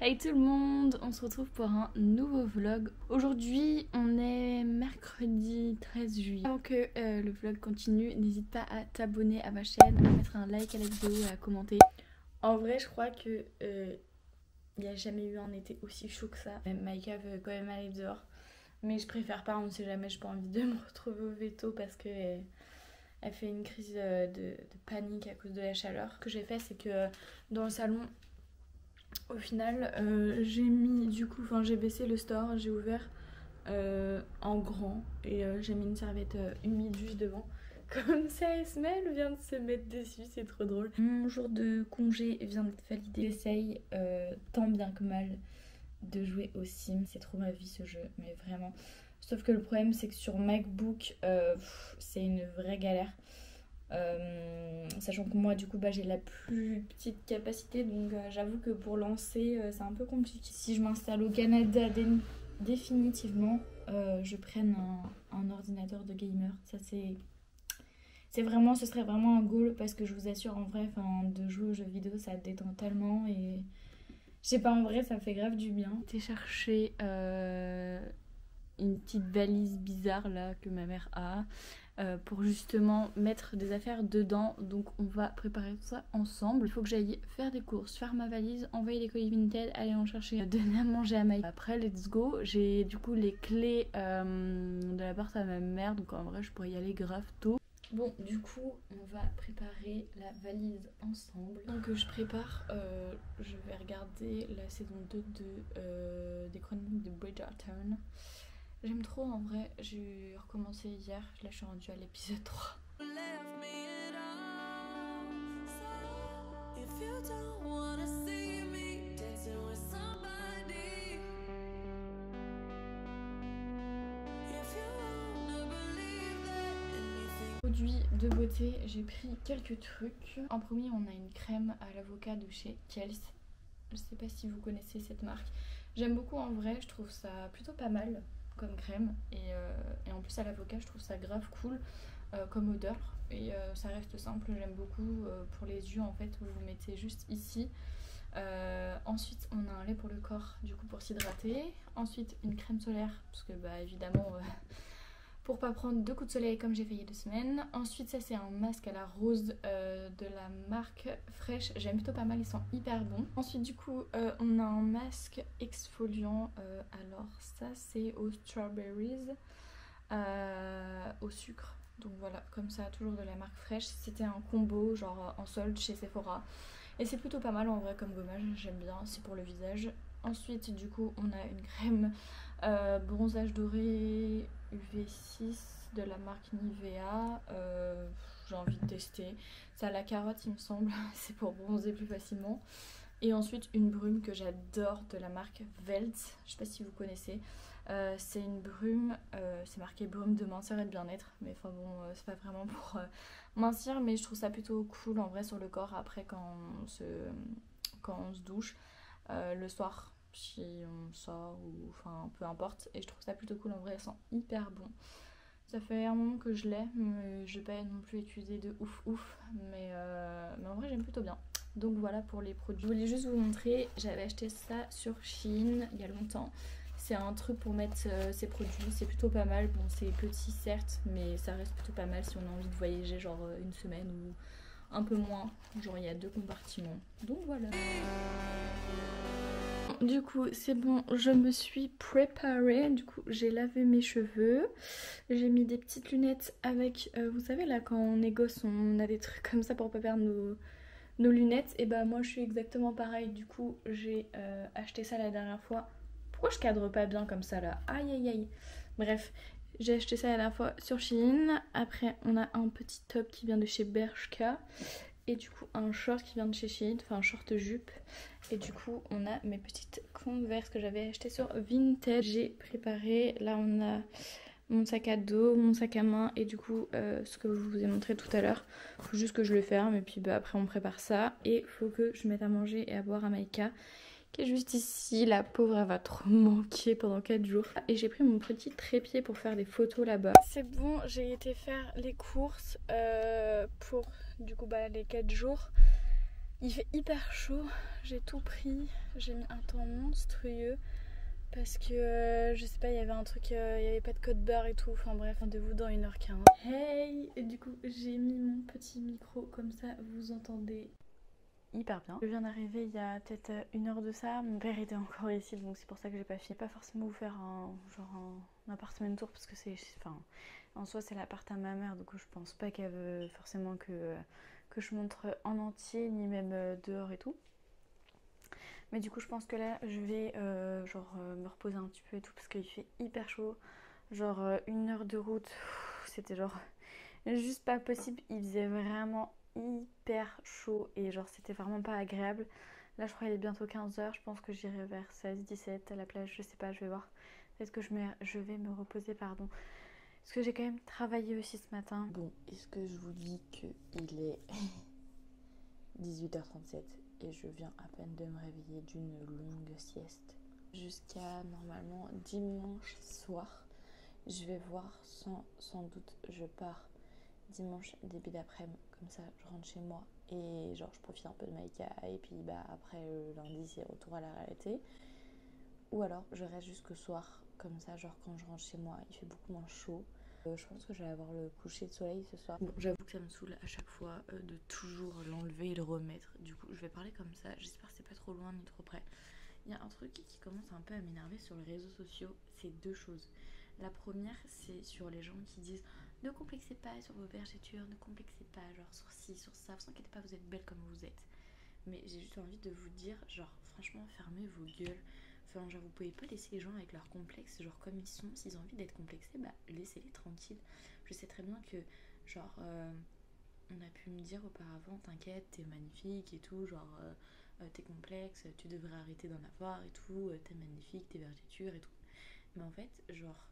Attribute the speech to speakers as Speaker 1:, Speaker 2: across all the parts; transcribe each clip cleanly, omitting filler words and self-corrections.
Speaker 1: Hey tout le monde, on se retrouve pour un nouveau vlog. Aujourd'hui on est mercredi 13 juillet. Avant que le vlog continue, n'hésite pas à t'abonner à ma chaîne, à mettre un like à la vidéo et à commenter. En vrai je crois que il n'y a jamais eu un été aussi chaud que ça. Maïka veut quand même aller dehors, mais je préfère pas, on ne sait jamais, j'ai pas envie de me retrouver au veto parce que elle fait une crise de panique à cause de la chaleur. Ce que j'ai fait, c'est que dans le salon, au final, j'ai mis du coup, j'ai baissé le store, j'ai ouvert en grand et j'ai mis une serviette humide juste devant. Comme ça, Esmel vient de se mettre dessus, c'est trop drôle. Mon jour de congé vient d'être validé. J'essaye tant bien que mal de jouer aux Sims. C'est trop ma vie ce jeu, mais vraiment. Sauf que le problème, c'est que sur MacBook, c'est une vraie galère. Sachant que moi du coup j'ai la plus petite capacité, donc j'avoue que pour lancer c'est un peu compliqué. Si je m'installe au Canada définitivement je prenne un ordinateur de gamer. Ça c'est vraiment, ce serait vraiment un goal, parce que je vous assure en vrai, de jouer aux jeux vidéo ça détend tellement et je sais pas, en vrai ça me fait grave du bien. J'ai cherché une petite valise bizarre là que ma mère a pour justement mettre des affaires dedans, donc on va préparer tout ça ensemble. Il faut que j'aille faire des courses, faire ma valise, envoyer les colis Vinted, aller en chercher, donner à manger à Maï. Après let's go, j'ai du coup les clés de la porte à ma mère, donc en vrai je pourrais y aller grave tôt. Bon, du coup, on va préparer la valise ensemble. Donc je prépare, je vais regarder la saison 2 des Chroniques de Bridgerton. J'aime trop en vrai, j'ai recommencé hier, là je suis rendue à l'épisode 3. Produits de beauté, j'ai pris quelques trucs. En premier, on a une crème à l'avocat de chez Kiehl's. Je sais pas si vous connaissez cette marque. J'aime beaucoup en vrai, je trouve ça plutôt pas mal comme crème. Et en plus à l'avocat, je trouve ça grave cool comme odeur. Et ça reste simple, j'aime beaucoup. Pour les yeux en fait, vous vous mettez juste ici. Ensuite on a un lait pour le corps, du coup pour s'hydrater. Ensuite une crème solaire, parce que évidemment pour pas prendre 2 coups de soleil comme j'ai fait il y a 2 semaines. Ensuite ça c'est un masque à la rose de la marque Fresh, j'aime plutôt pas mal, ils sont hyper bons. Ensuite du coup on a un masque exfoliant, alors ça c'est aux strawberries, au sucre. Donc voilà, comme ça, toujours de la marque Fresh. C'était un combo genre en solde chez Sephora. Et c'est plutôt pas mal en vrai comme gommage, j'aime bien, c'est pour le visage. Ensuite du coup on a une crème bronzage doré UV6 de la marque Nivea. J'ai envie de tester. Ça a la carotte il me semble, c'est pour bronzer plus facilement. Et ensuite une brume que j'adore de la marque Velt, je sais pas si vous connaissez. C'est une brume, c'est marqué brume de minceur et de bien-être, mais c'est pas vraiment pour mincir, mais je trouve ça plutôt cool en vrai sur le corps après quand on se douche le soir, si on sort ou peu importe, et je trouve ça plutôt cool en vrai, elle sent hyper bon. Ça fait un moment que je l'ai, mais je vais pas non plus utiliser de ouf, mais en vrai j'aime plutôt bien. Donc voilà pour les produits. Je voulais juste vous montrer, j'avais acheté ça sur Shein il y a longtemps. C'est un truc pour mettre ces produits, c'est plutôt pas mal. Bon, c'est petit certes, mais ça reste plutôt pas mal si on a envie de voyager genre une semaine ou un peu moins. Genre il y a 2 compartiments. Donc voilà. Du coup c'est bon, je me suis préparée. Du coup j'ai lavé mes cheveux. J'ai mis des petites lunettes avec, vous savez là quand on est gosse on a des trucs comme ça pour pas perdre nos lunettes. Et moi je suis exactement pareil. Du coup j'ai acheté ça la dernière fois. Pourquoi je cadre pas bien comme ça là? Aïe aïe aïe. Bref, j'ai acheté ça la dernière fois sur Shein. Après on a un petit top qui vient de chez Bershka. Et du coup un short qui vient de chez Shein, enfin un short jupe. Et du coup on a mes petites Converse que j'avais achetées sur Vinted. J'ai préparé, là on a mon sac à dos, mon sac à main et du coup ce que je vous ai montré tout à l'heure. Faut juste que je le ferme et puis après on prépare ça. Et faut que je mette à manger et à boire à Maïka, qui est juste ici. La pauvre elle va trop manquer pendant 4 jours. Et j'ai pris mon petit trépied pour faire des photos là-bas. C'est bon, j'ai été faire les courses pour du coup les 4 jours. Il fait hyper chaud, j'ai tout pris, j'ai mis un temps monstrueux parce que je sais pas, il y avait un truc, il y avait pas de code barre et tout, enfin bref, rendez-vous dans 1h15. Hey, et du coup j'ai mis mon petit micro comme ça vous entendez hyper bien. Je viens d'arriver il y a peut-être 1 heure de ça, mon père était encore ici donc c'est pour ça que j'ai pas fini. Pas forcément vous faire un appartement tour parce que c'est, enfin en soi c'est l'appart à ma mère donc je pense pas qu'elle veut forcément que je montre en entier ni même dehors et tout. Mais du coup je pense que là je vais me reposer un petit peu et tout parce qu'il fait hyper chaud. Genre 1 heure de route, c'était genre juste pas possible. Il faisait vraiment hyper chaud et genre c'était vraiment pas agréable. Là je crois qu'il est bientôt 15h, je pense que j'irai vers 16-17 à la plage, je sais pas, je vais voir. Peut-être que je vais me reposer, pardon. Parce que j'ai quand même travaillé aussi ce matin.
Speaker 2: Bon, est-ce que je vous dis qu'il est 18h37 et je viens à peine de me réveiller d'une longue sieste jusqu'à normalement dimanche soir. Je vais voir, sans doute je pars dimanche début d'après-midi, comme ça je rentre chez moi et genre je profite un peu de Maïka et puis bah après lundi c'est retour à la réalité. Ou alors je reste jusqu'au soir, comme ça genre quand je rentre chez moi il fait beaucoup moins chaud. Je pense que je vais avoir le coucher de soleil ce soir. Bon, j'avoue que ça me saoule à chaque fois de toujours l'enlever et le remettre. Du coup, je vais parler comme ça. J'espère que c'est pas trop loin ni trop près. Il y a un truc qui commence un peu à m'énerver sur les réseaux sociaux. C'est deux choses. La première, c'est sur les gens qui disent ne complexez pas sur vos vergetures, ne complexez pas, genre sur ci, sur ça. Vous inquiétez pas, vous êtes belle comme vous êtes. Mais j'ai juste envie de vous dire, genre, franchement, fermez vos gueules. Enfin, genre, vous pouvez pas laisser les gens avec leurs complexes, genre, comme ils sont. S'ils ont envie d'être complexés, bah, laissez-les tranquilles. Je sais très bien que, genre, on a pu me dire auparavant, t'inquiète, t'es magnifique et tout, genre, t'es complexe, tu devrais arrêter d'en avoir et tout, t'es magnifique, t'es vergetures et tout. Mais en fait, genre,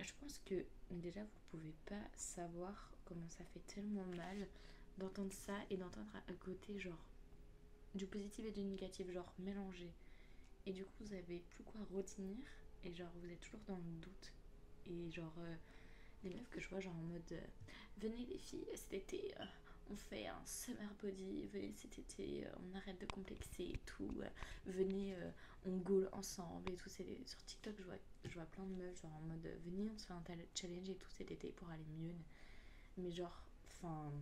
Speaker 2: je pense que déjà, vous pouvez pas savoir comment ça fait tellement mal d'entendre ça et d'entendre à côté, genre, du positif et du négatif, genre, mélangé. Et du coup, vous avez plus quoi retenir. Et genre, vous êtes toujours dans le doute. Et genre, les meufs que je vois, genre en mode venez les filles, cet été, on fait un summer body. Venez cet été, on arrête de complexer et tout. Venez, on goal ensemble et tout. Sur TikTok, je vois plein de meufs, genre en mode venez, on se fait un challenge et tout cet été pour aller mieux. Mais genre, enfin,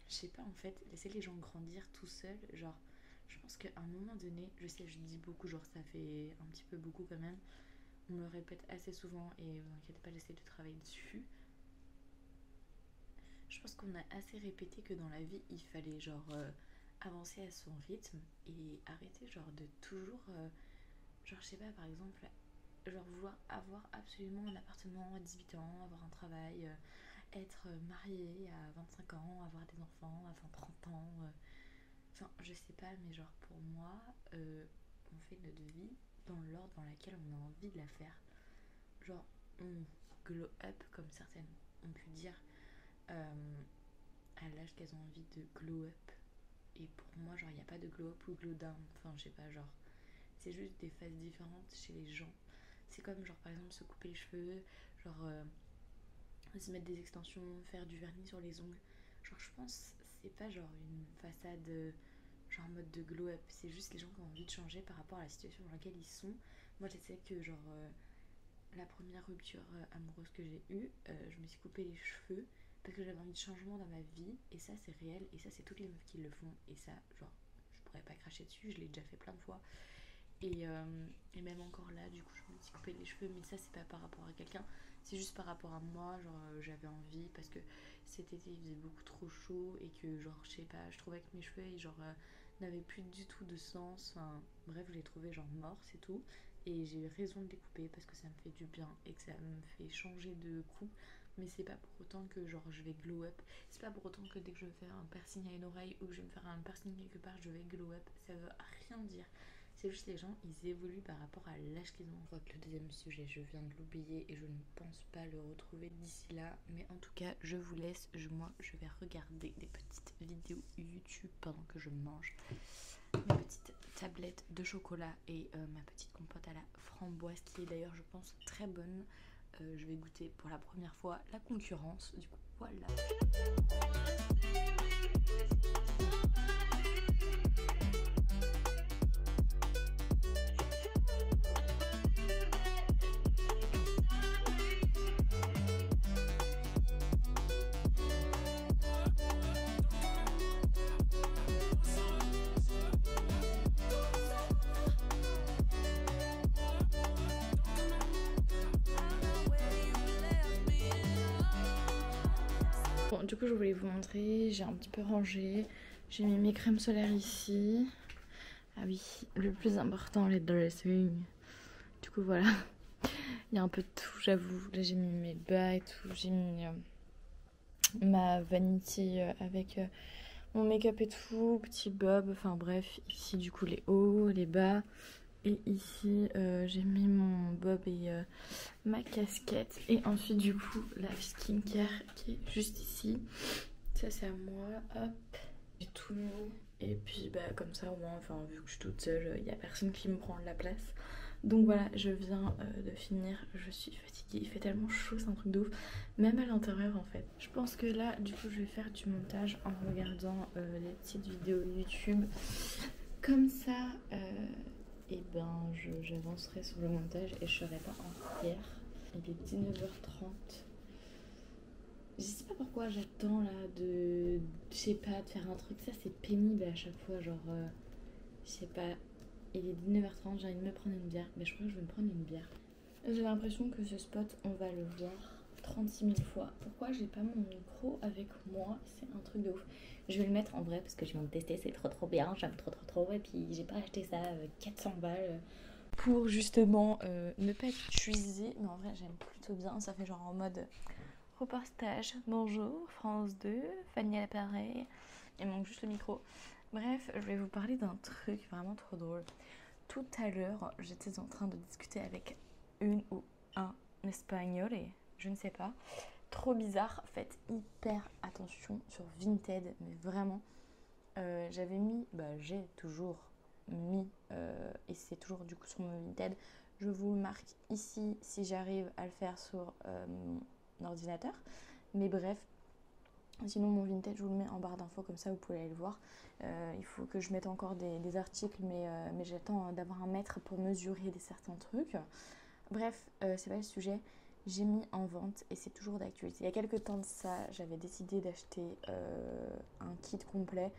Speaker 2: je sais pas en fait, laissez les gens grandir tout seuls. Genre, je pense qu'à un moment donné, je sais, je dis beaucoup, genre ça fait un petit peu beaucoup quand même. On me le répète assez souvent et vous inquiétez pas, j'essaie de travailler dessus. Je pense qu'on a assez répété que dans la vie, il fallait genre avancer à son rythme et arrêter genre de toujours, genre je sais pas, par exemple, genre vouloir avoir absolument un appartement à 18 ans, avoir un travail, être marié à 25 ans, avoir des enfants à 30 ans. Enfin, je sais pas, mais genre pour moi, on fait notre vie dans l'ordre dans lequel on a envie de la faire. Genre, on glow up comme certaines ont pu dire à l'âge qu'elles ont envie de glow up. Et pour moi, genre, il n'y a pas de glow up ou glow down. Enfin, je sais pas, genre, c'est juste des phases différentes chez les gens. C'est comme, genre, par exemple, se couper les cheveux, genre, se mettre des extensions, faire du vernis sur les ongles. Genre, je pense, c'est pas genre une façade genre en mode de glow up, c'est juste les gens qui ont envie de changer par rapport à la situation dans laquelle ils sont. Moi, je sais que genre la première rupture amoureuse que j'ai eue, je me suis coupé les cheveux parce que j'avais envie de changement dans ma vie et ça c'est réel et ça c'est toutes les meufs qui le font et ça genre je pourrais pas cracher dessus, je l'ai déjà fait plein de fois et même encore là du coup je me suis coupé les cheveux mais ça c'est pas par rapport à quelqu'un, c'est juste par rapport à moi, genre j'avais envie parce que cet été il faisait beaucoup trop chaud et que genre je sais pas, je trouvais que mes cheveux genre n'avaient plus du tout de sens, enfin bref je les trouvais genre morts c'est tout. Et j'ai eu raison de les couper parce que ça me fait du bien et que ça me fait changer de coupe. Mais c'est pas pour autant que genre je vais glow up. C'est pas pour autant que dès que je vais faire un piercing à une oreille ou que je vais me faire un piercing quelque part, je vais glow up. Ça veut rien dire. C'est juste les gens, ils évoluent par rapport à l'âge qu'ils ont. Je crois que le deuxième sujet, je viens de l'oublier et je ne pense pas le retrouver d'ici là. Mais en tout cas, je vous laisse. Moi, je vais regarder des petites vidéos YouTube pendant que je mange mes petites tablettes de chocolat et ma petite compote à la framboise qui est d'ailleurs je pense très bonne. Je vais goûter pour la première fois la concurrence, du coup voilà.
Speaker 1: Bon, du coup, je voulais vous montrer, j'ai un petit peu rangé. J'ai mis mes crèmes solaires ici. Ah oui, le plus important, les dressings. Du coup, voilà. Il y a un peu de tout, j'avoue. Là, j'ai mis mes bas et tout. J'ai mis ma vanity avec mon make-up et tout. Petit bob. Enfin, bref. Ici, du coup, les hauts, les bas. Et ici, j'ai mis mon bob et ma casquette. Et ensuite, du coup, la skincare qui est juste ici. Ça, c'est à moi. Hop. J'ai tout mis. Et puis, bah, comme ça, au moins, enfin, vu que je suis toute seule, il n'y a personne qui me prend de la place. Donc voilà, je viens de finir. Je suis fatiguée. Il fait tellement chaud, c'est un truc de ouf. Même à l'intérieur, en fait. Je pense que là, du coup, je vais faire du montage en regardant les petites vidéos YouTube. Comme ça, et ben, j'avancerai sur le montage et je serai pas en retard. Il est 19h30. Je sais pas pourquoi j'attends là je sais pas, de faire un truc. Ça, c'est pénible à chaque fois. Genre, je sais pas. Il est 19h30, j'ai envie de me prendre une bière. Mais je crois que je vais me prendre une bière. J'ai l'impression que ce spot, on va le voir 36 000 fois. Pourquoi j'ai pas mon micro avec moi? C'est un truc de ouf. Je vais le mettre en vrai parce que je viens de tester, c'est trop bien. J'aime trop. Et puis j'ai pas acheté ça 400 balles pour justement ne pas être cuisée. Mais en vrai, j'aime plutôt bien. Ça fait genre en mode reportage. Bonjour, France 2, Fanny à l'appareil. Il manque juste le micro. Bref, je vais vous parler d'un truc vraiment trop drôle. Tout à l'heure, j'étais en train de discuter avec une ou un espagnol et je ne sais pas. Trop bizarre. Faites hyper attention sur Vinted, mais vraiment. J'avais mis, j'ai toujours mis, et c'est toujours du coup sur mon Vinted. Je vous le marque ici si j'arrive à le faire sur mon ordinateur. Mais bref, sinon mon Vinted, je vous le mets en barre d'infos, comme ça vous pouvez aller le voir. Il faut que je mette encore des articles, mais j'attends d'avoir un mètre pour mesurer certains trucs. Bref, c'est pas le sujet. J'ai mis en vente et c'est toujours d'actualité. Il y a quelques temps de ça, j'avais décidé d'acheter un kit complet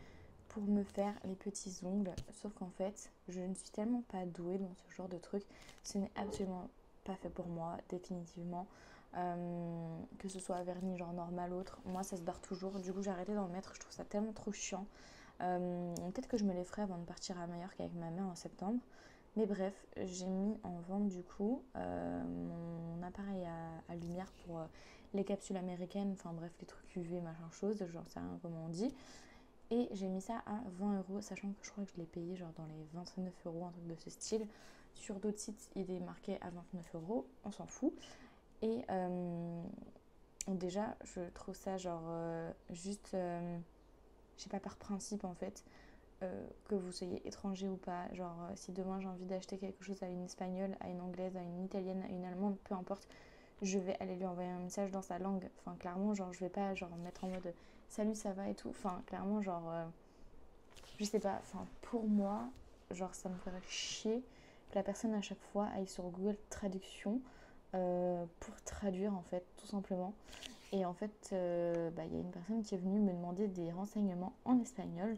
Speaker 1: pour me faire les petits ongles. Sauf qu'en fait, je ne suis tellement pas douée dans ce genre de truc. Ce n'est absolument pas fait pour moi, définitivement. Que ce soit vernis genre normal ou autre, moi ça se barre toujours. Du coup, j'ai arrêté d'en mettre. Je trouve ça tellement trop chiant. Peut-être que je me les ferai avant de partir à Majorque avec ma mère en septembre. Mais bref, j'ai mis en vente du coup mon appareil à lumière pour les capsules américaines, enfin bref, les trucs UV, machin chose, genre sais rien comment on dit. Et j'ai mis ça à 20€, sachant que je crois que je l'ai payé genre dans les 29€, un truc de ce style. Sur d'autres sites, il est marqué à 29€, on s'en fout. Et déjà, je trouve ça genre juste, je sais pas, par principe en fait. Que vous soyez étranger ou pas, genre si demain j'ai envie d'acheter quelque chose à une espagnole, à une anglaise, à une italienne, à une allemande, peu importe, je vais aller lui envoyer un message dans sa langue. Enfin clairement, genre je vais pas genre mettre en mode salut, ça va et tout. Enfin clairement, genre je sais pas, enfin pour moi, genre ça me ferait chier que la personne à chaque fois aille sur Google Traduction pour traduire en fait, tout simplement. Et en fait, y a une personne qui est venue me demander des renseignements en espagnol.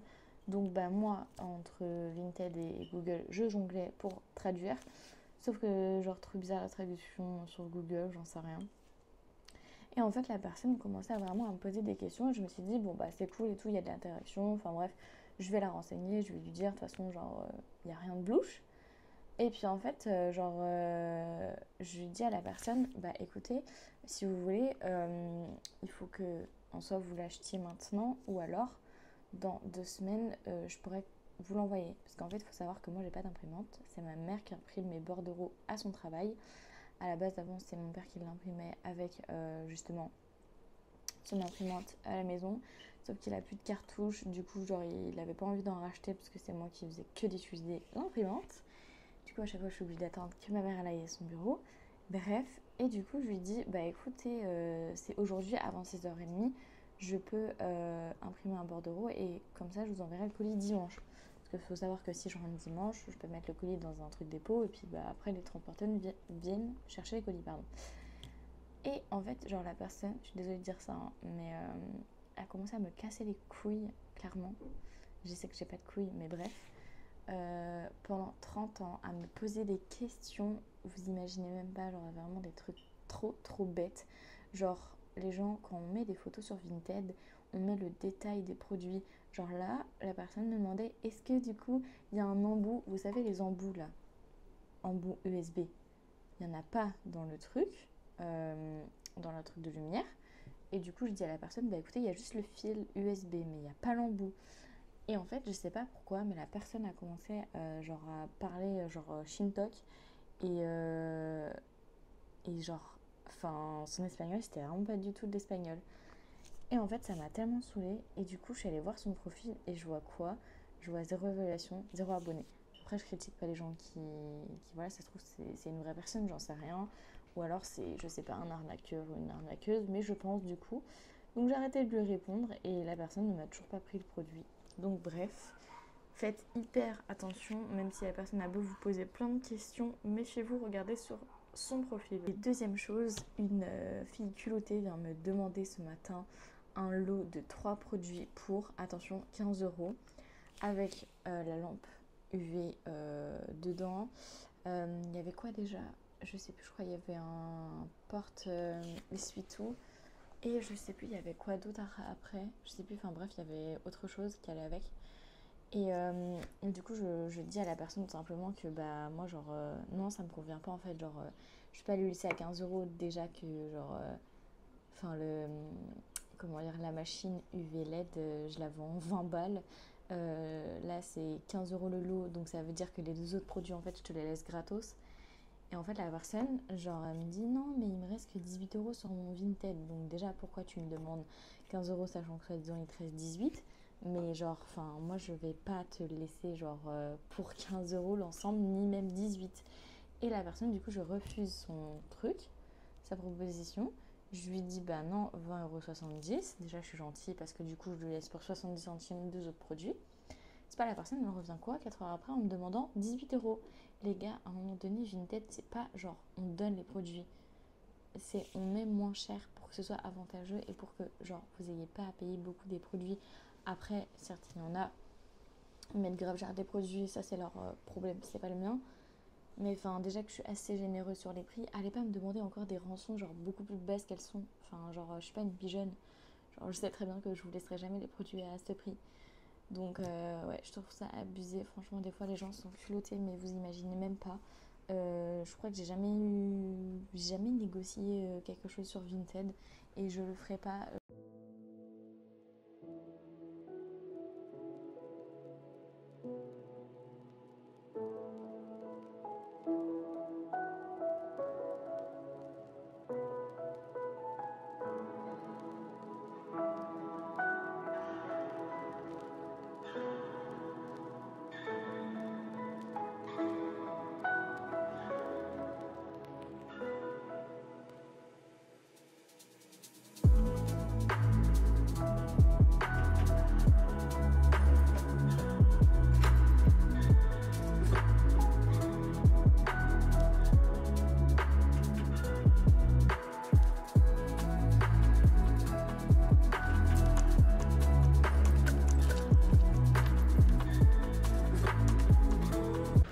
Speaker 1: Donc moi, entre Vinted et Google, je jonglais pour traduire. Sauf que genre trop bizarre la traduction sur Google, j'en sais rien. Et en fait, la personne commençait vraiment à me poser des questions. Et je me suis dit, bon c'est cool et tout, il y a de l'interaction. Enfin bref, je vais la renseigner, je vais lui dire, de toute façon, genre, il n'y a rien de louche. Et puis en fait, je lui dis à la personne, écoutez, si vous voulez, il faut que, en soit vous l'achetiez maintenant ou alors dans 2 semaines, je pourrais vous l'envoyer. Parce qu'en fait, il faut savoir que moi, j'ai pas d'imprimante. C'est ma mère qui imprime mes bordereaux à son travail. À la base, avant, c'est mon père qui l'imprimait avec justement son imprimante à la maison. Sauf qu'il a plus de cartouches. Du coup, genre, il avait pas envie d'en racheter parce que c'est moi qui faisais que d'utiliser l'imprimante. Du coup, à chaque fois, je suis obligée d'attendre que ma mère elle aille à son bureau. Bref, et du coup, je lui dis, écoutez, c'est aujourd'hui avant 6h30. Je peux imprimer un bordereau et comme ça je vous enverrai le colis dimanche. Parce qu'il faut savoir que si je rentre dimanche, je peux mettre le colis dans un truc dépôt et puis après les transporteurs viennent chercher les colis, pardon. Et en fait, genre la personne, je suis désolée de dire ça, hein, mais a commencé à me casser les couilles, clairement. Je sais que j'ai pas de couilles, mais bref. Pendant 30 ans, à me poser des questions, vous imaginez même pas, genre vraiment des trucs trop bêtes. Genre,
Speaker 2: les gens, quand on met des photos sur Vinted, on met le détail des produits. Genre là, la personne me demandait, est-ce que du coup, il y a un embout, vous savez les embouts là, embout USB, il n'y en a pas dans le truc de lumière. Et du coup, je dis à la personne, bah écoutez, il y a juste le fil USB, mais il n'y a pas l'embout. Et en fait, je sais pas pourquoi, mais la personne a commencé genre à parler genre Shintok et genre, enfin, son espagnol, c'était vraiment pas du tout de l'espagnol. Et en fait, ça m'a tellement saoulée. Et du coup, je suis allée voir son profil et je vois quoi? Je vois 0 évaluation, 0 abonné. Après, je critique pas les gens qui voilà, ça se trouve, c'est une vraie personne, j'en sais rien. Ou alors, c'est, je sais pas, un arnaqueur ou une arnaqueuse, mais je pense du coup. Donc, j'ai arrêté de lui répondre et la personne ne m'a toujours pas pris le produit. Donc, bref, faites hyper attention, même si la personne a beau vous poser plein de questions, méfiez-vous, regardez sur son profil. Et deuxième chose, une fille culottée vient me demander ce matin un lot de 3 produits pour, attention, 15 € avec la lampe UV dedans. Il y avait quoi déjà? Je sais plus, je crois qu'il y avait un porte essuie-tout et je sais plus, il y avait quoi d'autre après, je sais plus, enfin bref, il y avait autre chose qui allait avec. Et du coup, je dis à la personne tout simplement que bah moi, genre, non, ça me convient pas en fait. Genre, je peux pas lui laisser à 15 € déjà que, genre, enfin, comment dire, la machine UV LED, je la vends 20 balles. Là, c'est 15 € le lot, donc ça veut dire que les 2 autres produits, en fait, je te les laisse gratos. Et en fait, la personne, genre, elle me dit non, mais il me reste que 18 € sur mon Vinted. Donc, déjà, pourquoi tu me demandes 15 € sachant que soi-disant il te reste 18? Mais genre, enfin, moi je vais pas te laisser genre pour 15 € l'ensemble, ni même 18. Et la personne, du coup, je refuse son truc, sa proposition. Je lui dis, bah non, 20,70 €. Déjà, je suis gentille parce que du coup, je lui laisse pour 70 centimes 2 autres produits. C'est pas la personne, elle revient quoi 4 heures après en me demandant 18 €. Les gars, à un moment donné, Vinted, c'est pas genre on donne les produits. C'est on met moins cher pour que ce soit avantageux et pour que genre vous ayez pas à payer beaucoup des produits. Après, certes, il y en a, ils mettent grave cher des produits, ça c'est leur problème, c'est pas le mien. Mais enfin, déjà que je suis assez généreuse sur les prix, allez pas me demander encore des rançons genre beaucoup plus basses qu'elles sont. Enfin, genre, je suis pas une pigeonne. Genre, je sais très bien que je vous laisserai jamais les produits à ce prix. Donc, ouais, je trouve ça abusé. Franchement, des fois, les gens sont culottés, mais vous imaginez même pas. Je crois que j'ai jamais négocié quelque chose sur Vinted et je le ferai pas.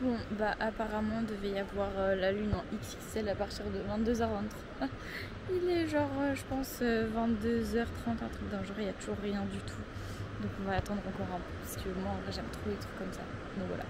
Speaker 2: Bon, bah apparemment, il devait y avoir la lune en XXL à partir de 22h23. Il est genre, je pense, 22h30, un truc d'un genre, il n'y a toujours rien du tout. Donc on va attendre encore un peu, parce que moi, en vrai, j'aime trop les trucs comme ça. Donc voilà.